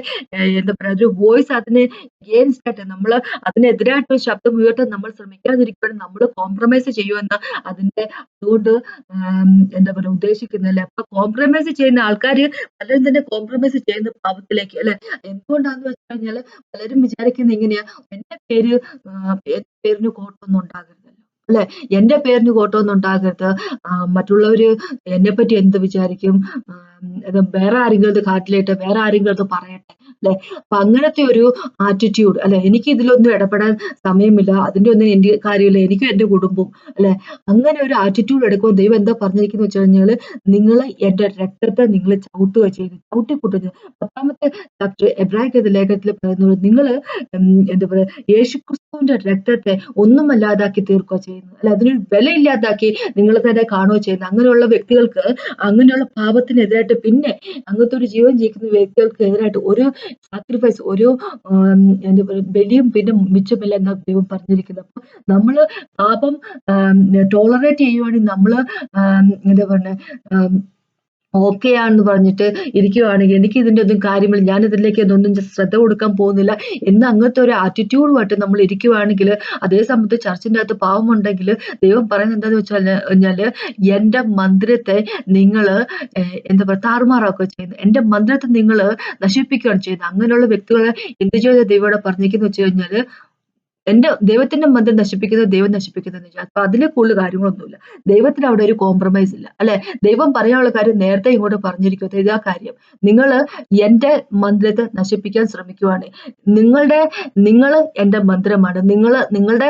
എന്താ പറയാ, ഒരു വോയിസ് അതിനെ എഗെയിൻസ്റ്റ് ആയിട്ട് നമ്മൾ അതിനെതിരായിട്ട് ശബ്ദം ഉയർത്താൻ നമ്മൾ ശ്രമിക്കാതിരിക്കുകയാണ്, നമ്മൾ കോംപ്രമൈസ് ചെയ്യുമെന്ന് അതുകൊണ്ട് എന്താ പറയാ ഉദ്ദേശിക്കുന്നില്ല. അപ്പൊ കോംപ്രമൈസ് ചെയ്യുന്ന ആൾക്കാർ പലരും തന്നെ കോംപ്രമൈസ് ചെയ്യുന്ന പാപത്തിലേക്ക് അല്ലെ. എന്തുകൊണ്ടാന്ന് വെച്ച് കഴിഞ്ഞാൽ പലരും വിചാരിക്കുന്ന ഇങ്ങനെയാ, എന്റെ പേരിന് കോട്ടൊന്നും ഉണ്ടാകരുതല്ലോ അല്ലെ, എന്റെ പേരിന് കോട്ടൊന്നും ഉണ്ടാകരുത്, മറ്റുള്ളവര് എന്നെ പറ്റി എന്ത് വിചാരിക്കും, വേറെ ആരെങ്കിലും അത് കാട്ടിലേട്ടെ, വേറെ ആരെങ്കിലും അത് പറയട്ടെ അല്ലെ. അപ്പൊ അങ്ങനത്തെ ഒരു ആറ്റിറ്റ്യൂഡ് അല്ലെ, എനിക്ക് ഇതിലൊന്നും ഇടപെടാൻ സമയമില്ല, അതിന്റെ ഒന്നും എന്റെ കാര്യമില്ല, എനിക്കും എന്റെ കുടുംബവും അല്ലെ, അങ്ങനെ ഒരു ആറ്റിറ്റ്യൂഡ് എടുക്കുമ്പോൾ ദൈവം എന്താ പറഞ്ഞിരിക്കുന്നു വെച്ച് കഴിഞ്ഞാല്, നിങ്ങൾ എന്റെ രക്തത്തെ നിങ്ങൾ ചവിട്ടുക ചെയ്തു, ചവിട്ടിക്കൂട്ടുക. 10ാമത്തെ ചാപ്റ്റർ എബ്രായ ലേഖനത്തിൽ പറയുന്നത്, നിങ്ങൾ എന്താ പറയാ, യേശുക്രിസ്തുവിന്റെ രക്തത്തെ ഒന്നുമല്ലാതാക്കി തീർക്കുക ചെയ്യുന്നു അല്ലെ, അതിനൊരു വിലയില്ലാതാക്കി നിങ്ങൾ തന്നെ കാണുക ചെയ്യുന്നു. അങ്ങനെയുള്ള വ്യക്തികൾക്ക്, അങ്ങനെയുള്ള പാപത്തിനെതിരായിട്ട്, പിന്നെ അങ്ങനത്തെ ഒരു ജീവൻ ജീവിക്കുന്ന വ്യക്തികൾക്ക് എതിരായിട്ട് ഒരു സാക്രിഫൈസ്, ഒരു എന്താ പറയുക, ബലിയും പിന്നെ മിച്ചമില്ല എന്നാണ് ദൈവം പറഞ്ഞിരിക്കുന്നത്. അപ്പൊ നമ്മള് പാപം ടോളറേറ്റ് ചെയ്യുവാണെങ്കിൽ, നമ്മള് എന്താ പറയുക, ഓക്കെ ആണെന്ന് പറഞ്ഞിട്ട് ഇരിക്കുവാണെങ്കിൽ, എനിക്ക് ഇതിന്റെ ഒന്നും കാര്യമില്ല, ഞാൻ ഇതിലേക്ക് ഒന്നും ശ്രദ്ധ കൊടുക്കാൻ പോകുന്നില്ല എന്ന് അങ്ങനത്തെ ഒരു ആറ്റിറ്റ്യൂഡുമായിട്ട് നമ്മൾ ഇരിക്കുവാണെങ്കിൽ, അതേ സമയത്ത് ചർച്ചിന്റെ അകത്ത് പാവമുണ്ടെങ്കിൽ ദൈവം പറയുന്നത് എന്താന്ന് വെച്ചാല്, എന്റെ മന്ദിരത്തെ നിങ്ങള് എന്താ പറയുക, താറുമാറാക്കുക ചെയ്യുന്നത്, എന്റെ മന്ദിരത്തെ നിങ്ങൾ നശിപ്പിക്കുകയാണ് ചെയ്യുന്നത്. അങ്ങനെയുള്ള വ്യക്തികളെ എന്ത് ചെയ്ത ദൈവം പറഞ്ഞിരിക്കുന്നു വെച്ച് കഴിഞ്ഞാല്, ദൈവത്തിന്റെ മന്ദിരം നശിപ്പിക്കുന്നത് ദൈവം നശിപ്പിക്കുന്നതെന്ന് വെച്ചാൽ, അപ്പൊ അതിലെ കൂടുതൽ കാര്യങ്ങളൊന്നുമില്ല. ദൈവത്തിന് അവിടെ ഒരു കോംപ്രമൈസ് ഇല്ല അല്ലെ. ദൈവം പറയാനുള്ള കാര്യം നേരത്തെ ഇങ്ങോട്ട് പറഞ്ഞിരിക്കുന്നത്, ഇതാ കാര്യം, നിങ്ങൾ എന്റെ മന്ദിരത്തെ നശിപ്പിക്കാൻ ശ്രമിക്കുവാണ്, നിങ്ങൾ എന്റെ മന്ദിരമാണ്, നിങ്ങളുടെ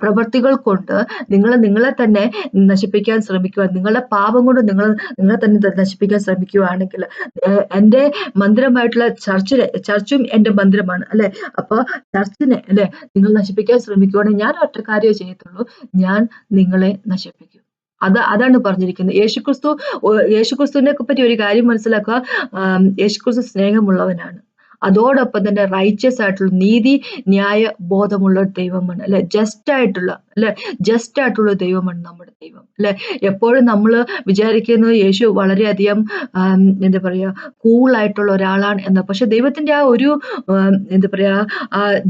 പ്രവർത്തികൾ കൊണ്ട് നിങ്ങളെ തന്നെ നശിപ്പിക്കാൻ ശ്രമിക്കുക, നിങ്ങളുടെ പാപം കൊണ്ട് നിങ്ങളെ തന്നെ നശിപ്പിക്കാൻ ശ്രമിക്കുകയാണെങ്കിൽ, എന്റെ മന്ദിരമായിട്ടുള്ള ചർച്ചും എന്റെ മന്ദിരമാണ് അല്ലെ. അപ്പൊ ചർച്ചിനെ അല്ലെ നിങ്ങൾ നശിപ്പിക്കാൻ ശ്രമിക്കുവാണെങ്കിൽ, ഞാൻ ഒറ്റ കാര്യമേ ചെയ്യത്തുള്ളൂ, ഞാൻ നിങ്ങളെ നശിപ്പിക്കും. അതാണ് പറഞ്ഞിരിക്കുന്നത്. യേശുക്രിസ്തുവിനെ പറ്റി ഒരു കാര്യം മനസ്സിലാക്കുക, യേശുക്രിസ്തു സ്നേഹമുള്ളവനാണ്, അതോടൊപ്പം തന്നെ റൈച്ചസ് ആയിട്ടുള്ള, നീതി ന്യായ ബോധമുള്ള ദൈവമാണ് അല്ലെ, ജസ്റ്റ് ആയിട്ടുള്ള ദൈവമാണ് നമ്മുടെ ദൈവം അല്ലെ. എപ്പോഴും നമ്മൾ വിചാരിക്കുന്നത് യേശു വളരെയധികം എന്താ പറയാ, കൂളായിട്ടുള്ള ഒരാളാണ് എന്ന്. പക്ഷെ ദൈവത്തിന്റെ ആ ഒരു എന്താ പറയാ,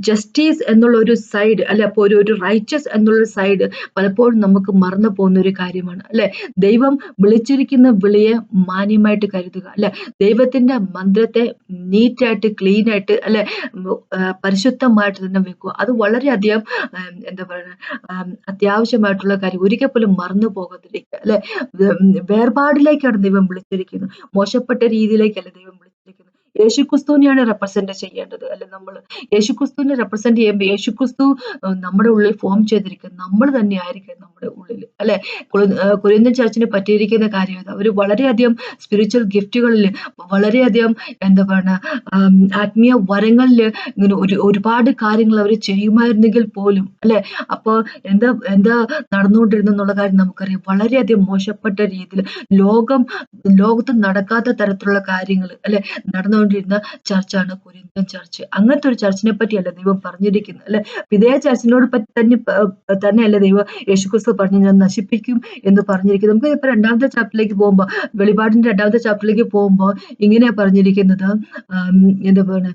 ജസ്റ്റിസ് എന്നുള്ള ഒരു സൈഡ് അല്ലെ, അപ്പൊ ഒരു റൈച്ചസ് എന്നുള്ള സൈഡ് പലപ്പോഴും നമുക്ക് മറന്നു പോകുന്ന ഒരു കാര്യമാണ് അല്ലെ. ദൈവം വിളിച്ചിരിക്കുന്ന വിളിയെ മാന്യമായിട്ട് കരുതുക അല്ലെ, ദൈവത്തിന്റെ മന്ദിരത്തെ നീറ്റായിട്ട്, ക്ലീൻ ആയിട്ട് അല്ലെ, പരിശുദ്ധമായിട്ട് തന്നെ വെക്കുക. അത് വളരെയധികം എന്താ പറയുക, അത്യാവശ്യമായിട്ടുള്ള കാര്യം. ഒരിക്കൽ പോലും മറന്നു പോകാതിരിക്കുക അല്ലെ. വേർപാടിലേക്കാണ് ദൈവം വിളിച്ചിരിക്കുന്നത്, മോശപ്പെട്ട രീതിയിലേക്കല്ല ദൈവം വിളിച്ചിരിക്കുന്നത്. യേശുക്രിസ്തുവിനെയാണ് റെപ്രസെന്റ് ചെയ്യേണ്ടത് അല്ലെ. നമ്മൾ യേശുക്രിസ്തുവിനെ റെപ്രസെന്റ് ചെയ്യുമ്പോൾ, യേശുക്രിസ്തു നമ്മുടെ ഉള്ളിൽ ഫോം ചെയ്തിരിക്കുന്നത് നമ്മൾ തന്നെ ആയിരിക്കും നമ്മുടെ ഉള്ളിൽ അല്ലെ. കൊരിന്ത്യൻ ചർച്ചിന് പറ്റിയിരിക്കുന്ന കാര്യം, അവർ വളരെയധികം സ്പിരിച്വൽ ഗിഫ്റ്റുകളിൽ, വളരെയധികം എന്താ പറയുക, ആത്മീയ വരങ്ങളിൽ ഇങ്ങനെ ഒരുപാട് കാര്യങ്ങൾ അവർ ചെയ്യുമായിരുന്നെങ്കിൽ പോലും അല്ലെ, അപ്പൊ എന്താ നടന്നുകൊണ്ടിരുന്നുള്ള കാര്യം നമുക്കറിയാം. വളരെയധികം മോശപ്പെട്ട രീതിയിൽ ലോകത്ത് നടക്കാത്ത തരത്തിലുള്ള കാര്യങ്ങൾ അല്ലെ നടന്നുകൊണ്ടിരുന്ന ചർച്ചാണ് കൊരിന്ത്യൻ ചർച്ച്. അങ്ങനത്തെ ഒരു ചർച്ചിനെ പറ്റിയല്ല ദൈവം പറഞ്ഞിരിക്കുന്നത് അല്ലെ. ഇതേ ചർച്ചിനോട് പറ്റി തന്നെയല്ല ദൈവം യേശുക്രിസ്തു പറഞ്ഞു, ഞാൻ നശിപ്പിക്കും എന്ന് പറഞ്ഞിരിക്കുന്നത്. നമുക്ക് ഇപ്പൊ 2ാമത്തെ ചാപ്റ്ററിലേക്ക് പോകുമ്പോ, വെളിപാടിന്റെ 2ാമത്തെ ചാപ്റ്ററിലേക്ക് പോകുമ്പോ ഇങ്ങനെയാ പറഞ്ഞിരിക്കുന്നത്, എന്താ പറയുക,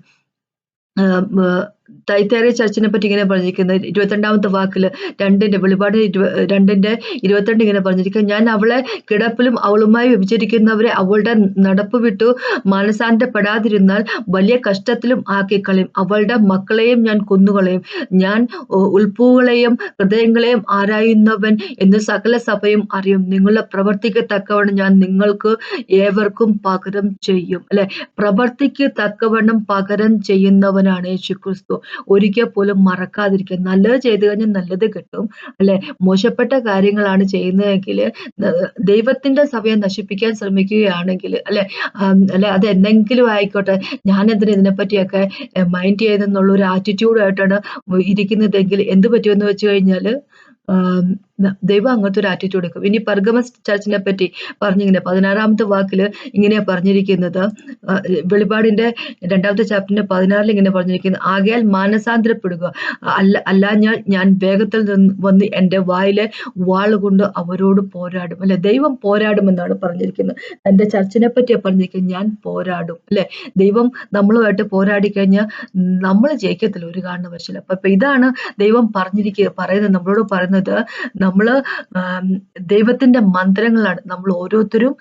തൈത്തേറിയ ചർച്ചിനെ പറ്റി ഇങ്ങനെ പറഞ്ഞിരിക്കുന്നത് 22ാമത്തെ വാക്കില് വെളിപാട് 2:22 ഇങ്ങനെ പറഞ്ഞിരിക്കുന്നത്, ഞാൻ അവളെ കിടപ്പിലും അവളുമായി വ്യഭിചരിക്കുന്നവരെ അവളുടെ നടപ്പ് വിട്ടു മാനസാന്തരപ്പെടാതിരുന്നാൽ വലിയ കഷ്ടത്തിലും ആക്കിക്കളയും. അവളുടെ മക്കളെയും ഞാൻ കൊന്നുകളയും. ഞാൻ ഉൾപ്പൂകളെയും ഹൃദയങ്ങളെയും ആരായുന്നവൻ എന്ന് സകല സഭയും അറിയും. നിങ്ങളുടെ പ്രവർത്തിക്ക് തക്കവണ്ണം ഞാൻ നിങ്ങൾക്ക് ഏവർക്കും പകരം ചെയ്യും. അല്ലെ, പ്രവർത്തിക്ക് തക്കവണ്ണം പകരം ചെയ്യുന്നവനാണ് യേശുക്രിസ്തു. ഒരിക്കൽ പോലും മറക്കാതിരിക്കുക. നല്ലത് ചെയ്തു കഴിഞ്ഞാൽ നല്ലത് കിട്ടും. അല്ലെ, മോശപ്പെട്ട കാര്യങ്ങളാണ് ചെയ്യുന്നതെങ്കിൽ ദൈവത്തിന്റെ സഭയെ നശിപ്പിക്കാൻ ശ്രമിക്കുകയാണെങ്കിൽ അല്ലെ അത് എന്തെങ്കിലും ആയിക്കോട്ടെ, ഞാനെന്തിനാ ഇതിനെപ്പറ്റിയൊക്കെ മൈൻഡ് ചെയ്തെന്നുള്ള ഒരു ആറ്റിറ്റ്യൂഡായിട്ടാണ് ഇരിക്കുന്നതെങ്കിൽ എന്ത് പറ്റുമെന്ന് വെച്ച് കഴിഞ്ഞാല് ദൈവം അങ്ങനത്തെ ഒരു ആറ്റിറ്റ്യൂഡ് എടുക്കും. ഇനി പെർഗമസ് ചർച്ചിനെ പറ്റി പറഞ്ഞിങ്ങനെ 16ാമത്തെ വാക്കില് ഇങ്ങനെയാ പറഞ്ഞിരിക്കുന്നത്, വെളിപാടിന്റെ 2ാമത്തെ ചാപ്റ്ററിന്റെ 16 ഇങ്ങനെ പറഞ്ഞിരിക്കുന്നത്, ആകയാൽ മാനസാന്തരപ്പെടുക, അല്ലാഞ്ഞാൽ ഞാൻ വേഗത്തിൽ വന്ന് എൻ്റെ വായിലെ വാളുകൊണ്ട് അവരോട് പോരാടും. അല്ലെ, ദൈവം പോരാടുമെന്നാണ് പറഞ്ഞിരിക്കുന്നത്. എൻ്റെ ചർച്ചിനെ പറ്റിയാ പറഞ്ഞിരിക്കുന്നത്, ഞാൻ പോരാടും. അല്ലെ, ദൈവം നമ്മളുമായിട്ട് പോരാടി കഴിഞ്ഞാൽ നമ്മൾ ജയിക്കത്തില്ല ഒരു കാരണവശാലും. അപ്പൊ ഇതാണ് ദൈവം പറയുന്നത്, നമ്മളോട് പറയുന്നത്, നമ്മള് ദൈവത്തിന്റെ മന്ത്രങ്ങളാണ്. നമ്മൾ ഓരോരുത്തരും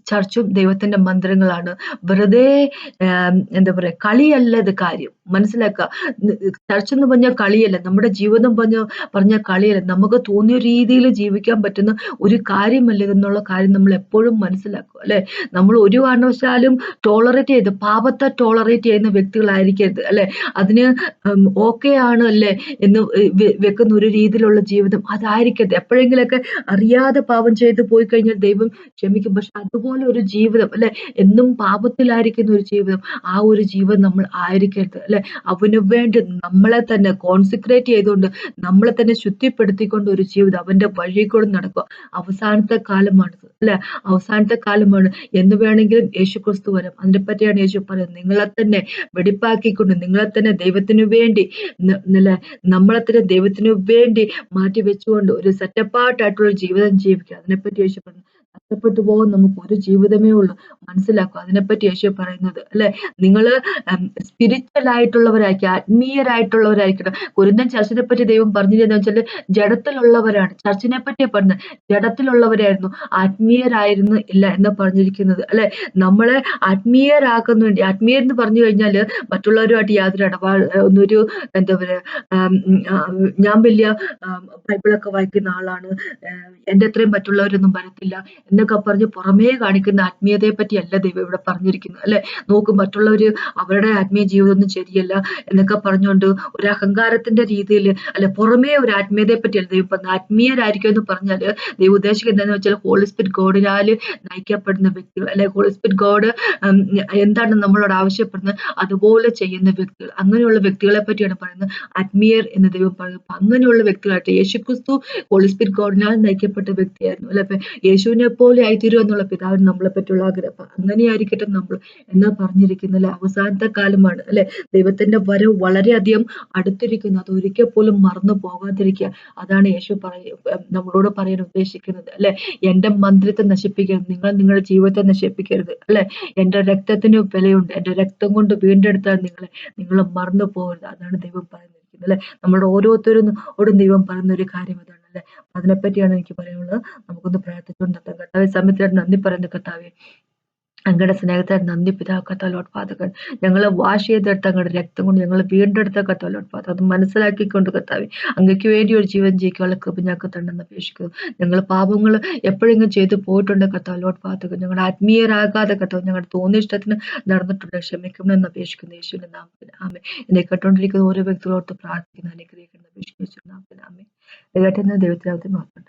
ചർച്ചും ദൈവത്തിന്റെ മന്ത്രങ്ങളാണ്. വെറുതെ എന്താ പറയാ, കളിയല്ല ഇത് കാര്യം, മനസ്സിലാക്കുക. ചർച്ച് എന്ന് പറഞ്ഞാൽ കളിയല്ല, നമ്മുടെ ജീവിതം പറഞ്ഞ കളിയല്ല. നമുക്ക് തോന്നിയ രീതിയിൽ ജീവിക്കാൻ പറ്റുന്ന ഒരു കാര്യമല്ല ഇതെന്നുള്ള കാര്യം നമ്മൾ എപ്പോഴും മനസ്സിലാക്കുക. അല്ലെ, നമ്മൾ ഒരു കാരണവശാലും പാപത്തെ ടോളറേറ്റ് ചെയ്യുന്ന വ്യക്തികളായിരിക്കരുത്. അല്ലെ, അതിന് ഓക്കെ ആണ് അല്ലെ എന്ന് വെക്കുന്ന ഒരു രീതിയിലുള്ള ജീവിതം അതായിരിക്കരുത്. എപ്പോഴെങ്കിലൊക്കെ അറിയാതെ പാപം ചെയ്ത് പോയി കഴിഞ്ഞാൽ ദൈവം ക്ഷമിക്കും. പക്ഷെ അതുപോലെ ഒരു ജീവിതം, അല്ലെ, എന്നും പാപത്തിലായിരിക്കുന്ന ഒരു ജീവിതം, ആ ഒരു ജീവിതം നമ്മൾ ആയിരിക്കരുത്. അല്ലെ, അവന് വേണ്ടി നമ്മളെ തന്നെ കോൺസെൻട്രേറ്റ് ചെയ്തുകൊണ്ട് നമ്മളെ തന്നെ ശുദ്ധിപ്പെടുത്തിക്കൊണ്ട് ഒരു ജീവിതം അവന്റെ വഴി കൂടെ നടക്കുക. അവസാനത്തെ കാലമാണിത്. അല്ലെ, അവസാനത്തെ കാലമാണ്. എന്ന് വേണമെങ്കിലും യേശുക്രിസ്തു വരും. അതിനെപ്പറ്റിയാണ് യേശു പറയുന്നത്, നിങ്ങളെ തന്നെ വെടിപ്പാക്കിക്കൊണ്ട് നിങ്ങളെ തന്നെ ദൈവത്തിനു വേണ്ടി നമ്മളെ തന്നെ ദൈവത്തിനു വേണ്ടി മാറ്റി വെച്ചുകൊണ്ട് ഒരു സെറ്റപ്പാർട്ടായിട്ടുള്ള ജീവിതം ജീവിക്കുക. അതിനെപ്പറ്റി യേശു പറഞ്ഞു, നഷ്ടപ്പെട്ടു പോകാൻ നമുക്ക് ഒരു ജീവിതമേ ഉള്ളൂ, മനസ്സിലാക്കുക. അതിനെപ്പറ്റി യേശു പറയുന്നത്. അല്ലെ, നിങ്ങള് സ്പിരിച്വൽ ആയിട്ടുള്ളവരായിരിക്കും, ആത്മീയരായിട്ടുള്ളവരായിരിക്കണം. കൊരിന്ത്യൻ ചർച്ചിനെ പറ്റി ദൈവം പറഞ്ഞിരുന്നു വെച്ചാല് ജഡത്തിലുള്ളവരാണ്. ചർച്ചിനെ പറ്റിയാ പറഞ്ഞത്, ജഡത്തിലുള്ളവരായിരുന്നു, ആത്മീയരായിരുന്നു ഇല്ല എന്ന് പറഞ്ഞിരിക്കുന്നത്. അല്ലെ, നമ്മളെ ആത്മീയരാക്കുന്ന വേണ്ടി, ആത്മീയർ എന്ന് പറഞ്ഞു കഴിഞ്ഞാല് മറ്റുള്ളവരുമായിട്ട് യാതൊരു ഒന്നൊരു എന്താ പറയാ, ഞാൻ വലിയ ബൈബിളൊക്കെ വായിക്കുന്ന ആളാണ്, എന്റെ അത്രയും മറ്റുള്ളവരൊന്നും വരത്തില്ല എന്നൊക്കെ പറഞ്ഞ് പുറമേ കാണിക്കുന്ന ആത്മീയതയെ പറ്റിയല്ല ദൈവം ഇവിടെ പറഞ്ഞിരിക്കുന്നത്. അല്ലെ, നോക്കും മറ്റുള്ളവര് അവരുടെ ആത്മീയ ജീവിതമൊന്നും ശരിയല്ല എന്നൊക്കെ പറഞ്ഞുകൊണ്ട് ഒരു അഹങ്കാരത്തിന്റെ രീതിയിൽ, അല്ലെ, പുറമേ ഒരു ആത്മീയതയെ പറ്റിയല്ല ദൈവം പറഞ്ഞത്. ആത്മീയരായിരിക്കും എന്ന് പറഞ്ഞാല് ദൈവം ഉദ്ദേശിക്കുന്നത് എന്താണെന്ന് വെച്ചാൽ ഹോളി സ്പിരിറ്റ് ഗോഡിനാല് നയിക്കപ്പെടുന്ന വ്യക്തികൾ, അല്ലെ, ഹോളി സ്പിരിറ്റ് ഗോഡ് എന്താണ് നമ്മളോട് ആവശ്യപ്പെടുന്നത് അതുപോലെ ചെയ്യുന്ന വ്യക്തികൾ, അങ്ങനെയുള്ള വ്യക്തികളെ പറ്റിയാണ് പറയുന്നത് ആത്മീയർ എന്ന് ദൈവം പറയുന്നത്. അങ്ങനെയുള്ള വ്യക്തികളായിട്ട് യേശുക്രിസ്തു ഹോളി സ്പിരിറ്റ് ഗോഡിനാൽ നയിക്കപ്പെട്ട വ്യക്തിയായിരുന്നു. അല്ലെ, യേശുവിനെ പോലെ ആയിത്തീരും എന്നുള്ള പിതാവിന് നമ്മളെ പറ്റിയുള്ള ആഗ്രഹം. അപ്പൊ അങ്ങനെയായിരിക്കട്ടെ നമ്മൾ എന്നാ പറഞ്ഞിരിക്കുന്നത്. അവസാനത്തെ കാലമാണ്. അല്ലെ, ദൈവത്തിന്റെ വരവ് വളരെയധികം അടുത്തിരിക്കുന്നു. അത് ഒരിക്കൽ പോലും മറന്നു പോകാതിരിക്കുക. അതാണ് യേശു നമ്മളോട് പറയാൻ ഉദ്ദേശിക്കുന്നത്. അല്ലെ, എന്റെ മന്ദിരത്തെ നശിപ്പിക്കരുത്, നിങ്ങൾ നിങ്ങളുടെ ജീവിതത്തെ നശിപ്പിക്കരുത്. അല്ലെ, എന്റെ രക്തത്തിന് വിലയുണ്ട്, എന്റെ രക്തം കൊണ്ട് വീണ്ടെടുത്താൽ നിങ്ങൾ മറന്നു പോകരുത്. അതാണ് ദൈവം പറയുന്നത്. അല്ലെ, നമ്മുടെ ഓരോരുത്തരോടും ദൈവം പറയുന്ന ഒരു കാര്യം അതാണ്. അല്ലെ, അതിനെപ്പറ്റിയാണ് എനിക്ക് പറയാനുള്ളത്. നമുക്കൊന്ന് പ്രാർത്ഥിച്ചുകൊണ്ട് കർത്താവെ, സമയത്തിനായിട്ട് നന്ദി പറയുന്നു കർത്താവെ. അങ്ങയുടെ സ്നേഹത്താൽ നന്ദി പിതാവ് കർത്താവ് ലോർഡ് ഫാദർ ഗോഡ്. ഞങ്ങളെ വാഷ് ചെയ്തെടുത്ത അങ്ങയുടെ രക്തം കൊണ്ട് ഞങ്ങൾ വീണ്ടെടുത്ത കർത്താവ് ലോർഡ് ഫാദർ, അത് മനസ്സിലാക്കിക്കൊണ്ട് കർത്താവെ അങ്ങയ്ക്ക് വേണ്ടി ഒരു ജീവൻ ജീവിക്കാനുള്ള കൃപ ഞങ്ങൾക്ക് തന്നെന്ന് അപേക്ഷിക്കുന്നു. ഞങ്ങൾ പാപങ്ങൾ എപ്പോഴെങ്കിലും ചെയ്തു പോയിട്ടുണ്ട് കർത്താവ് ലോർഡ് ഫാദർ ഗോഡ്. ഞങ്ങളുടെ ആത്മീയരാകാതെ കർത്താവ് ഞങ്ങളുടെ തോന്നിയ ഇഷ്ടത്തിന് നടന്നിട്ടുണ്ട്, ക്ഷമിക്കണമെന്ന് അപേക്ഷിക്കുന്നു യേശുവിന്റെ നാമത്തിൽ. ആമേൻ. എന്നെ കേട്ടോണ്ടിരിക്കുന്ന ഓരോ വ്യക്തികളോട് പ്രാർത്ഥിക്കുന്നു, അനുഗ്രഹിക്കുന്നു, അപേക്ഷിക്കുന്നു യേശുവിന്റെ നാമത്തിൽ. ആമേൻ. ദൈവത്തിന് മാത്രം